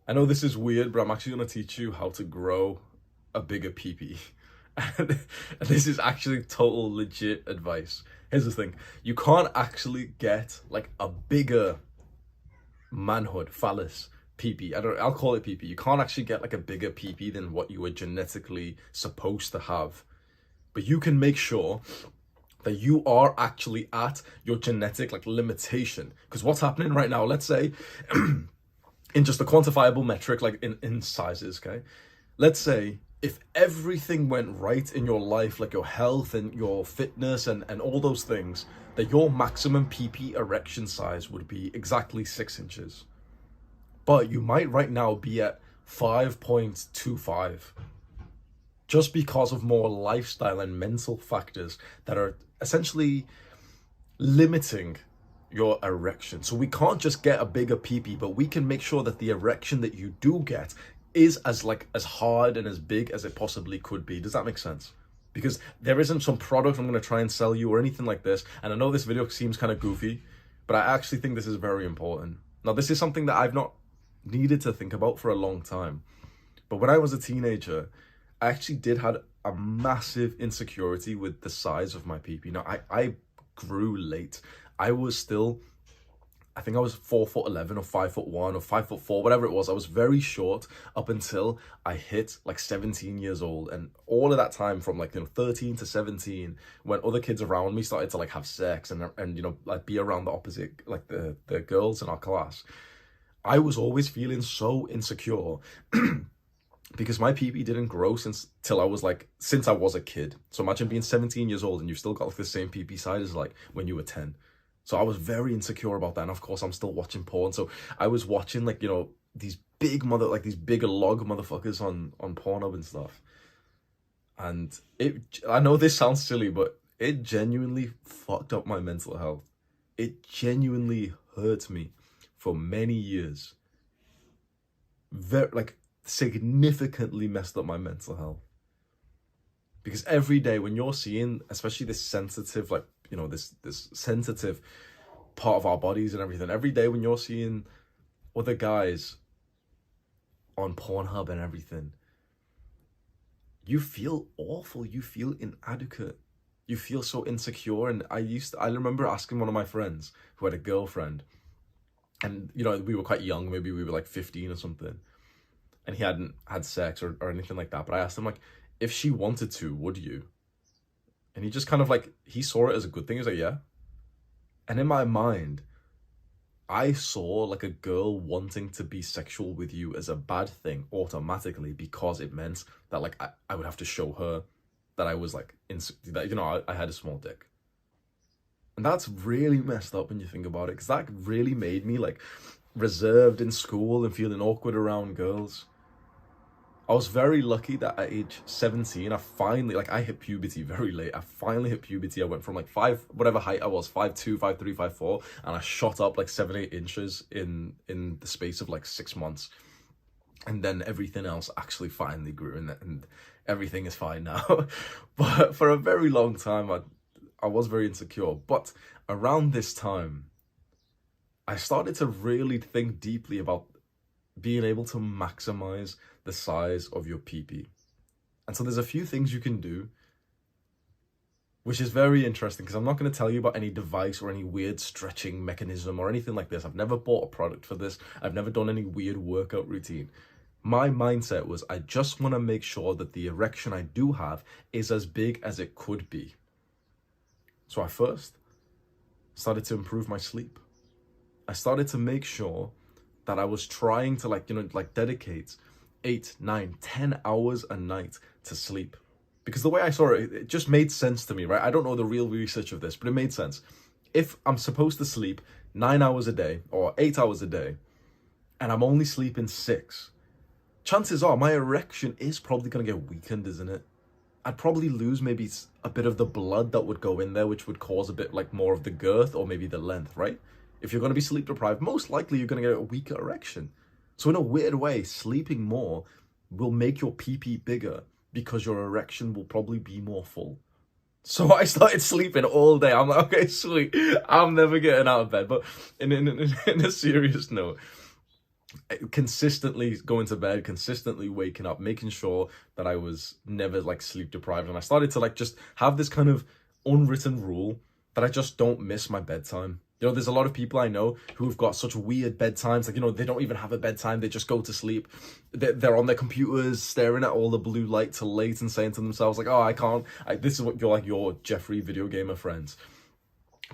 I know this is weird, but I'm actually going to teach you how to grow a bigger peepee. And this is actually total legit advice. Here's the thing. You can't actually get like a bigger manhood, phallus, peepee. I'll call it peepee. You can't actually get like a bigger peepee than what you were genetically supposed to have. But you can make sure that you are actually at your genetic like limitation. Because what's happening right now, let's say in just a quantifiable metric, like in sizes, okay? Let's say if everything went right in your life, like your health and your fitness and all those things, that your maximum PP erection size would be exactly 6 inches. But you might right now be at 5.25 just because of more lifestyle and mental factors that are essentially limiting your erection. So we can't just get a bigger PP, but we can make sure that the erection that you do get is as hard and as big as it possibly could be. Does that make sense? Because there isn't some product I'm going to try and sell you or anything like this. And I know this video seems kind of goofy, but I actually think this is very important. Now, this is something that I've not needed to think about for a long time. But when I was a teenager, I actually did had a massive insecurity with the size of my PP. Now, I grew late. I was still, I think I was 4'11" or 5'1" or 5'4", whatever it was. I was very short up until I hit like 17 years old. And all of that time from like, 13 to 17, when other kids around me started to like have sex and like be around the opposite, like the girls in our class, I was always feeling so insecure because my PP didn't grow since I was a kid. So imagine being 17 years old and you've still got like the same PP size as like when you were 10. So I was very insecure about that. And of course, I'm still watching porn. So I was watching these big log motherfuckers on Pornhub and stuff. And I know this sounds silly, but it genuinely fucked up my mental health. It genuinely hurt me for many years. Significantly messed up my mental health. Because every day when you're seeing, especially this sensitive, this sensitive part of our bodies and everything, every day when you're seeing other guys on Pornhub and everything, you feel awful, you feel inadequate, you feel so insecure. And I remember asking one of my friends who had a girlfriend, and we were quite young, maybe we were like 15 or something, and he hadn't had sex or anything like that, but I asked him, like, if she wanted to, would you? And he just kind of he saw it as a good thing. He's like, yeah. And in my mind, I saw like a girl wanting to be sexual with you as a bad thing automatically, because it meant that I would have to show her that I was I had a small dick. And that's really messed up when you think about it, because that really made me reserved in school and feeling awkward around girls. I was very lucky that at age 17, I finally, I hit puberty very late. I finally hit puberty. I went from whatever height I was, 5'2", 5'3", 5'4", and I shot up 7-8 inches in the space of 6 months. And then everything else actually finally grew, and everything is fine now. But for a very long time, I was very insecure. But around this time, I started to really think deeply about being able to maximize the size of your PP. And so there's a few things you can do, which is very interesting, because I'm not going to tell you about any device or any weird stretching mechanism or anything like this. I've never bought a product for this. I've never done any weird workout routine. My mindset was, I just want to make sure that the erection I do have is as big as it could be. So I first started to improve my sleep. I started to make sure that I was trying to dedicate 8, 9, 10 hours a night to sleep. Because the way I saw it, it just made sense to me, right? I don't know the real research of this, but it made sense. If I'm supposed to sleep 9 hours a day or 8 hours a day, and I'm only sleeping 6, chances are my erection is probably going to get weakened, isn't it? I'd probably lose maybe a bit of the blood that would go in there, which would cause a bit more of the girth or maybe the length, right? If you're going to be sleep deprived, most likely you're going to get a weaker erection. So in a weird way, sleeping more will make your PP bigger, because your erection will probably be more full. So I started sleeping all day. I'm like, okay, sweet, I'm never getting out of bed. But in a serious note, consistently going to bed, consistently waking up, making sure that I was never like sleep deprived. And I started to like just have this kind of unwritten rule that I just don't miss my bedtime. You know, there's a lot of people I know who've got such weird bedtimes. Like, you know, they don't even have a bedtime. They just go to sleep. They're on their computers staring at all the blue light till late and saying to themselves like, oh, I can't. This is what you're like your Jeffrey video gamer friends.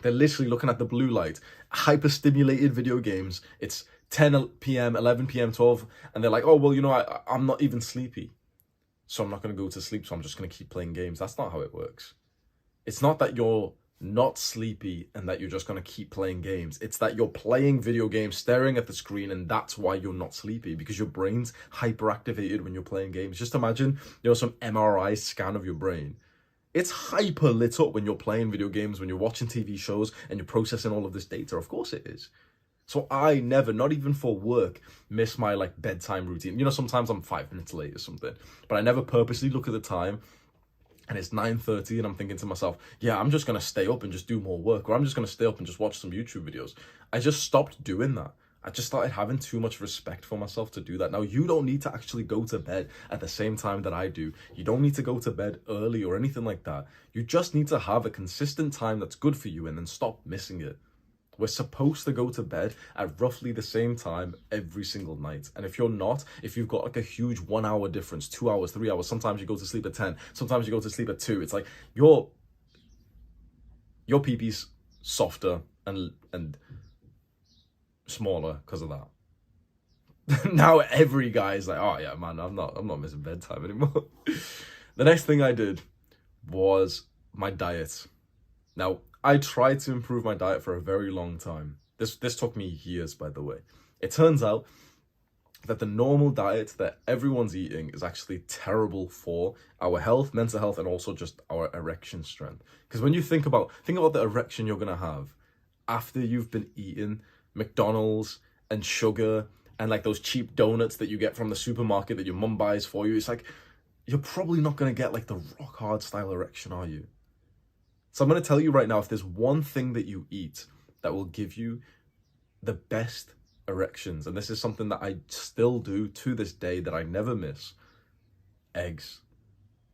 They're literally looking at the blue light, hyper-stimulated video games. It's 10 p.m., 11 p.m., 12, and they're like, oh, well, you know, I'm not even sleepy, so I'm not going to go to sleep, so I'm just going to keep playing games. That's not how it works. It's not that you're not sleepy and that you're just going to keep playing games. It's that you're playing video games, staring at the screen, and that's why you're not sleepy, because your brain's hyperactivated when you're playing games. Just imagine, you know, some MRI scan of your brain. It's hyper lit up when you're playing video games, when you're watching TV shows, and you're processing all of this data. Of course it is. So I never, not even for work, miss my like bedtime routine. You know, sometimes I'm 5 minutes late or something, but I never purposely look at the time and it's 9:30 and I'm thinking to myself, yeah, I'm just going to stay up and just do more work, or I'm just going to stay up and just watch some YouTube videos. I just stopped doing that. I just started having too much respect for myself to do that. Now, you don't need to actually go to bed at the same time that I do. You don't need to go to bed early or anything like that. You just need to have a consistent time that's good for you and then stop missing it. We're supposed to go to bed at roughly the same time every single night. And if you're not, if you've got like a huge 1 hour difference, 2 hours, 3 hours, sometimes you go to sleep at 10, sometimes you go to sleep at 2. It's like your pee-pee's softer and smaller because of that. Now every guy's like, oh yeah, man, I'm not missing bedtime anymore. The next thing I did was my diet. Now, I tried to improve my diet for a very long time. This took me years, by the way. It turns out that the normal diet that everyone's eating is actually terrible for our health, mental health, and also just our erection strength. Because when you think about the erection you're gonna have after you've been eating McDonald's and sugar and like those cheap donuts that you get from the supermarket that your mum buys for you, it's like you're probably not gonna get like the rock hard style erection, are you? So I'm going to tell you right now, if there's one thing that you eat that will give you the best erections, and this is something that I still do to this day that I never miss, eggs.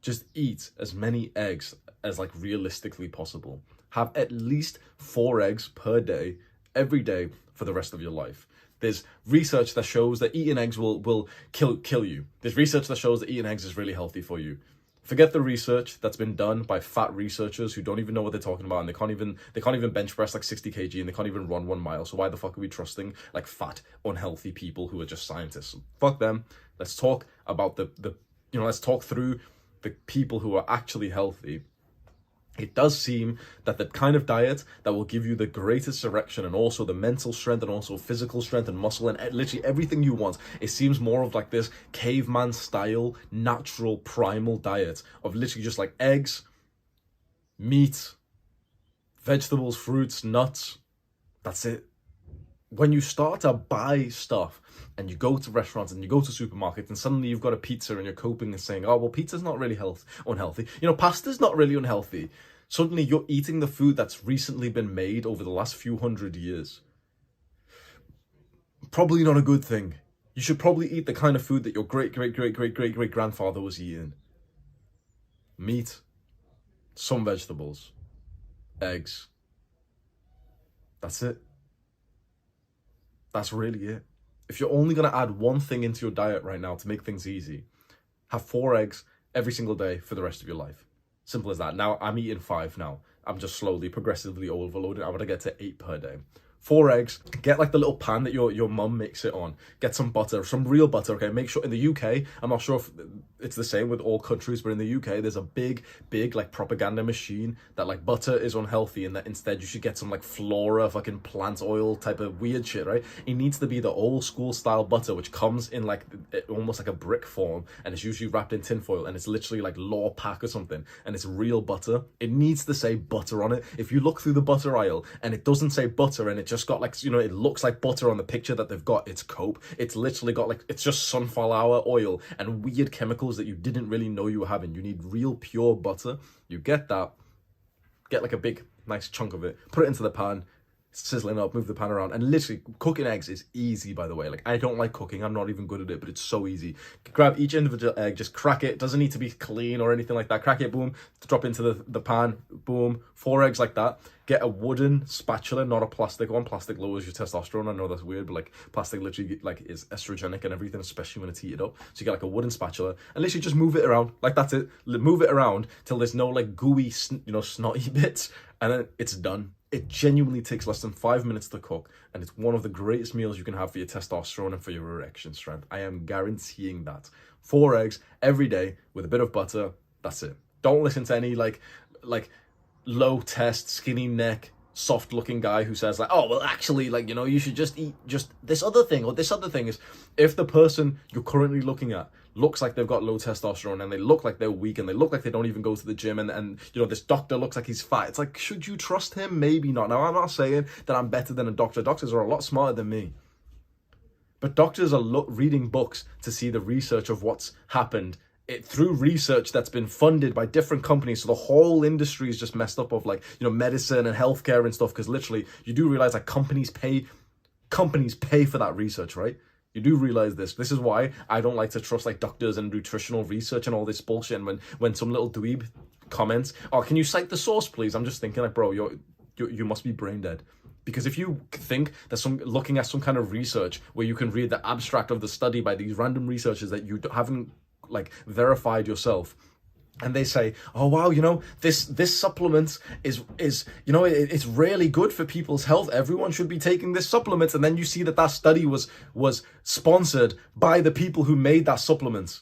Just eat as many eggs as like realistically possible. Have at least 4 eggs per day, every day for the rest of your life. There's research that shows that eating eggs will kill you. There's research that shows that eating eggs is really healthy for you. Forget the research that's been done by fat researchers who don't even know what they're talking about, and they can't even bench press like 60 kg and they can't even run 1 mile. So why the fuck are we trusting like fat, unhealthy people who are just scientists? Fuck them. Let's talk about let's talk through the people who are actually healthy. It does seem that the kind of diet that will give you the greatest erection and also the mental strength and also physical strength and muscle and literally everything you want, it seems more of like this caveman style, natural, primal diet of literally just like eggs, meat, vegetables, fruits, nuts. That's it. When you start to buy stuff and you go to restaurants and you go to supermarkets and suddenly you've got a pizza and you're coping and saying, oh, well, pizza's not really unhealthy. You know, pasta's not really unhealthy. Suddenly you're eating the food that's recently been made over the last few hundred years. Probably not a good thing. You should probably eat the kind of food that your great-great-great-great-great-great-grandfather was eating. Meat, some vegetables, eggs. That's it. That's really it. If you're only going to add one thing into your diet right now to make things easy, have 4 eggs every single day for the rest of your life. Simple as that. Now, I'm eating 5 now. I'm just slowly, progressively overloading. I'm going to get to 8 per day. 4 eggs. Get like the little pan that your mum makes it on. Get some butter, some real butter, okay? Make sure in the UK, I'm not sure if it's the same with all countries, but in the UK, there's a big like propaganda machine that like butter is unhealthy and that instead you should get some like flora, fucking plant oil type of weird shit, right? It needs to be the old school style butter, which comes in like almost like a brick form and it's usually wrapped in tinfoil and it's literally like law pack or something and it's real butter. It needs to say butter on it. If you look through the butter aisle and it doesn't say butter and it just got like, you know, it looks like butter on the picture that they've got, it's cope. It's literally got like, it's just sunflower oil and weird chemicals that you didn't really know you were having. You need real pure butter. You get that, get like a big nice chunk of it, put it into the pan, sizzling up, move the pan around. And literally, cooking eggs is easy, by the way. Like, I don't like cooking. I'm not even good at it, but it's so easy. Grab each individual egg, just crack it. Doesn't need to be clean or anything like that. Crack it, boom, drop into the pan, boom. 4 eggs like that. Get a wooden spatula, not a plastic one. Plastic lowers your testosterone. I know that's weird, but like plastic literally like is estrogenic and everything, especially when it's heated up. So you get like a wooden spatula and literally just move it around. Like that's it. Move it around till there's no like gooey, snotty bits, and then it's done. It genuinely takes less than 5 minutes to cook, and it's one of the greatest meals you can have for your testosterone and for your erection strength. I am guaranteeing that. 4 eggs every day with a bit of butter. That's it. Don't listen to any like low test, skinny neck, soft looking guy who says like, oh, well, actually, like, you should just eat just this other thing or this other thing. Is if the person you're currently looking at looks like they've got low testosterone and they look like they're weak and they look like they don't even go to the gym and this doctor looks like he's fat, it's like, should you trust him? Maybe not. Now, I'm not saying that I'm better than a doctor. Doctors are a lot smarter than me. But doctors are reading books to see the research of what's happened through research that's been funded by different companies. So the whole industry is just messed up of like, medicine and healthcare and stuff. Because literally, you do realize that companies pay for that research, right? You do realize this. This is why I don't like to trust like doctors and nutritional research and all this bullshit. And when some little dweeb comments, oh, can you cite the source, please? I'm just thinking like, bro, you must be brain dead. Because if you think that looking at some kind of research where you can read the abstract of the study by these random researchers that you haven't like verified yourself, and they say, oh wow, this supplement is it's really good for people's health, everyone should be taking this supplement, and then you see that study was sponsored by the people who made that supplement.